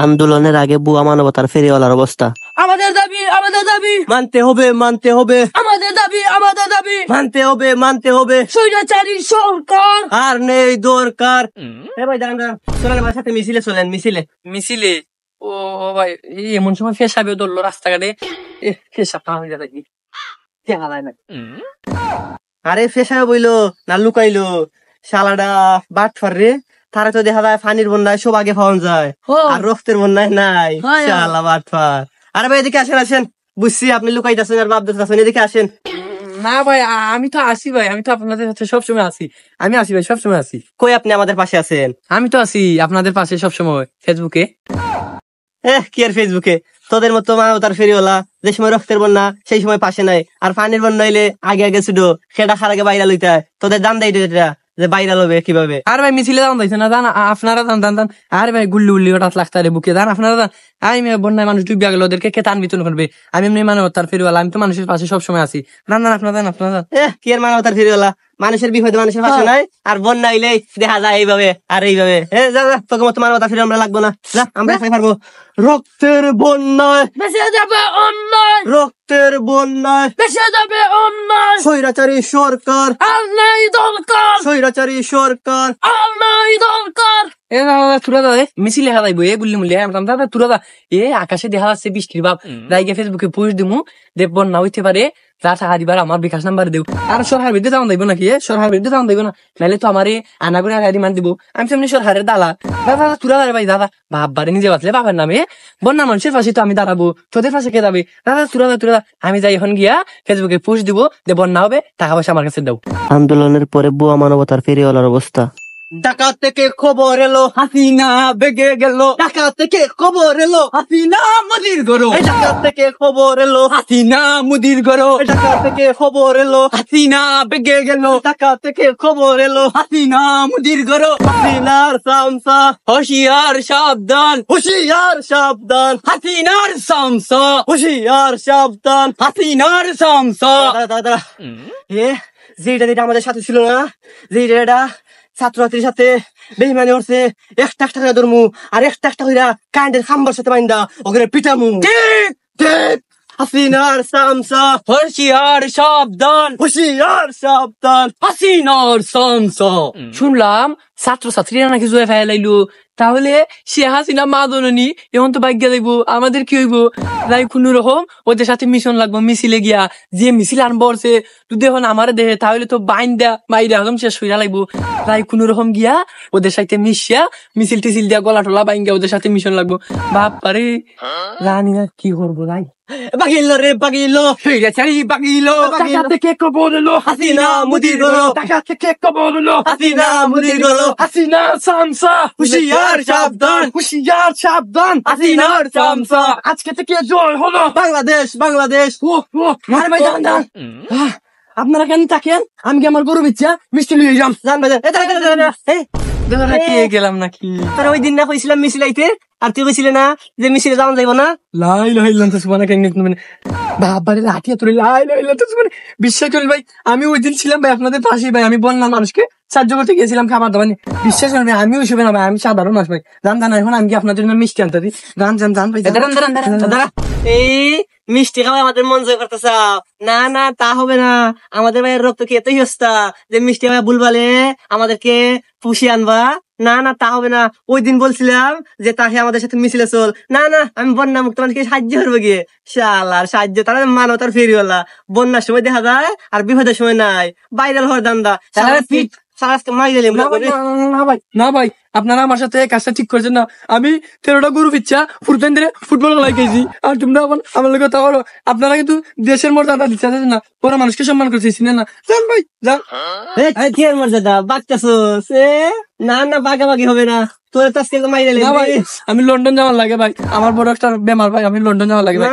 আন্দোলনের আগে বুয়া মানবতার ফেরিওয়ালার অবস্থা। আমাদের দাবি মানতে হবে আমাদের দাবি মানতে হবে। স্বৈরাচারী সরকার আর নেই দরকার। ভাই দাঁড়ান, চলেন আমার সাথে মিছিলে। ও ভাই এমন সময় ফেসাবে ধরলো রাস্তাঘাটে, ফেসাব আমি দেখি দেখা যায় না। আরে ফেসাবে বইলো না লুকাইলো, শালাডা বাটফার রে। তারা তো দেখা যায় পানির বন্যায় সব আগে পাওয়া যায়, আর রক্তের বন্যায় নাই। শালা বাটফার। আরে ভাই এদিকে আসেন, বুঝছি আপনি লুকাইতেছেন আর ভাবতেছেন, এদিকে আসেন। না ভাই আমি তো আসি ভাই, আমি তো আপনাদের সাথে সবসময় আসি। আমি আসি ভাই, সবসময় আসি। কই আপনি আমাদের পাশে আছেন? আমি তো আসি আপনাদের পাশে সবসময়, ফেসবুকে। কি আর ফেসবুকে, তোদের মতো মানবতার ফেরিওয়ালা যে সময় রক্তের বন্যা সেই সময় পাশে নাই, আর পানির বন্যা হইলে আগে ছুটো সেটা খার আগে বাইরা লইতে হয়। তোদের দান দেয় যে বাইরা লবে কিভাবে। আর ভাই মিছিলে দান দিচ্ছে না, দান আপনারা দান। আরে ভাই গুল্লি হঠাৎ লাগতে আরে বুকে দান আপনারা দান। আমি বন্যায় মানুষ ডুবিয়া গেল, ওদেরকে কে টান বিতরণ করবে? আমি এমনি মানবতার ফেরিওয়ালা, আমি তো মানুষের পাশে সবসময় আছি। দান আপনারা দান। কি আর মানবতার ফেরিওয়ালা, মানুষের বিপদে মানুষের পাশে নাই, আর বন্যা হইলে দেখা যায় এইভাবে আর এইভাবে। যা তোকে মতো মানবতার ফেরি আমরা লাগবো না, যা আমরা পারবো। রক্তের বন্যায় বেঁচে যাবে অন্যায়, রক্তের বন্যায় বেঁচে যাবে অন্যায়, স্বৈরাচারী সরকার আর নাই দরকার, স্বৈরাচারী সরকার আর নাই দরকার। এ দাদা তুরা দা মিছিলে হারাইবো, এ গুল্লি মুল্লি দাদা তুরা দা। আকাশে দেখা যাচ্ছে বৃষ্টির ভাব, যাই ফেসবুকে পোস্ট দিমু, দেবন না হইতে পারে। যা টাকা দিবার আমার বিকাশ নাম্বার দেব। আর সরকার বিরুদ্ধে যাওয়া যাইব নাকি? সরকার বিরুদ্ধে যাওয়া যাইব না, নাহলে তো আমার আনা করে গাড়ি মান দিব। আমি সামনে সরকারের দালা। দাদা তুরা দাঁড়ে ভাই, দাদা বাপবারে নিজে বাঁচলে বাবার নামে, বন্যা মানুষের পাশে তো আমি দাঁড়াবো, তোদের পাশে কে যাবে? দাদা তুরা দা আমি যাই এখন গিয়া ফেসবুকে পোস্ট দিব, যে বন্যা হবে টাকা পয়সা আমার কাছে দাও। আন্দোলনের পরে বুয়া মানবতার ফেরিওয়ালার অবস্থা। ঢাকা থেকে খবর এলো হাসিনা বেগে গেল, ঢাকা থেকে খবর এলো হাসিনা মুদির গরো, ঢাকা থেকে খবর এলো হাসিনা মুদির গরো, ঢাকা থেকে খবর এলো হাসিনা বেগে গেল, ঢাকা থেকে খবর এলো হাসিনা মুদির গরো, হাসিনার সামসা হুশিয়ার সাবধান, হুশিয়ার সাবধান হাসিনার সামসা, হুশিয়ার সাবধান। হাসিনার সামসা। দাদা যেটা আমাদের সাথে ছিল না, যেটা ছাত্রছাত্রীর সাথে বেইমানি করছে, একটা করে ধরমু, আর একটা হইরা কারেন্টের খাম্বার সাথে বাইন্দা ওখানে পিটামু। ঠিক হাসিনার সামসা হুশিয়ার সাবধান, হুশিয়ার সাবধান। হাসিনার সামসা। শুনলাম ছাত্রছাত্রীরা নাকি জয় ফেলাইলো, তাহলে সে হাসিনা মা জননী এখন তো ভাগ্য দেখবো, আমাদের কি হইব? যাই কোন রকম ওদের সাথে মিশন লাগবো, মিছিলে গিয়া যে মিছিল আনবো যদি এখন আমার দেহে, তাহলে তো বাইরে একদম শেষ হইয়া লাগবো। যাই কোন রকম গিয়া ওদের সাথে মিশিয়া মিছিল টিছিল দিয়া গলা টলা বাইন গিয়া ওদের সাথে মিশন লাগবো। বাপারে জানি না কি করবো। যাই বাগিলো রে বাগিলো, স্বৈরাচারী বাগিলো, টাকা থেকে খবর এলো হাসিনা মুদির গরো, টাকা থেকে খবর এলো হাসিনা মুদির গরো, হাসিনা সামসা, হুশিয়ার সাবধান, হুশিয়ার সাবধান, হাসিনার সামসা। আজকে থেকে জয় হলো বাংলাদেশ। আরে ভাই দাঁড়ান, আপনারা কেন থাকেন? আমি কি আমার গরু বিচ্ছা মিষ্টি লিয়ে যাম? জান ভাই কে গেলাম নাকি? তোর ওই দিন না কইছিলাম মিছিল আইতে, আর তুই কইছিলে না যে মিছিলে যাওয়া যাইব না? লাই লাইলাম তো সুবহানাকা মানে বাবারে লাঠিয়া তোরে লাই লাইলাম তো মানে বিশ্বাস করেন ভাই, আমি ওই দিন ছিলাম ভাই আপনাদের পাশে ভাই, আমি বন্যার মানুষকে সাহায্য করতে গেছিলাম খাবার দাবার নিয়ে। বিশ্বাস করেন ভাই, আমি ওইসবে না ভাই, আমি সাধারণ মানুষ ভাই। জান এখন আমি কি আপনাদের জন্য মিষ্টি আনতে দিই? জান ভাই দাঁড়া, এই মিষ্টি খাওয়া আমাদের মন জয় করতে চাও? না তা হবে না। আমাদের ভাইয়ের রক্ত কি এতই হস্তা যে মিষ্টি খাওয়া ভুলবালে আমাদেরকে পুষিয়ে আনবা? না তা হবে না। ওই দিন বলছিলাম যে তাকে আমাদের সাথে মিছিলে চল। না আমি বন্যা মুক্ত মানুষকে সাহায্য করবো গিয়ে। শালার সাহায্য তারা মানবতার ফেরিওয়ালা, বন্যার সময় দেখা যায় আর বিপদের সময় নাই। ভাইরাল হওয়ার দান্দা না ভাই, আপনারা আমার সাথে কাজটা ঠিক করছেন না। আমি 13টা গরু পিচ্ছা ফুটবল খেলাইছি, আর তোমরা আমার লোক কথা বলো। আপনারা কিন্তু দেশের মর্যাদা দিচ্ছে না, পুরো মানুষকে সম্মান করছে না। যান ভাই যান। কি আর মর্যাদা বাগতাছোস? না বাগাবাগি হবে না, তোর তো আজকে মাইরে ভাই। আমি লন্ডন যাওয়ার লাগে ভাই, আমার বড় একটা বেমার ভাই, আমি লন্ডন যাওয়ার লাগে ভাই।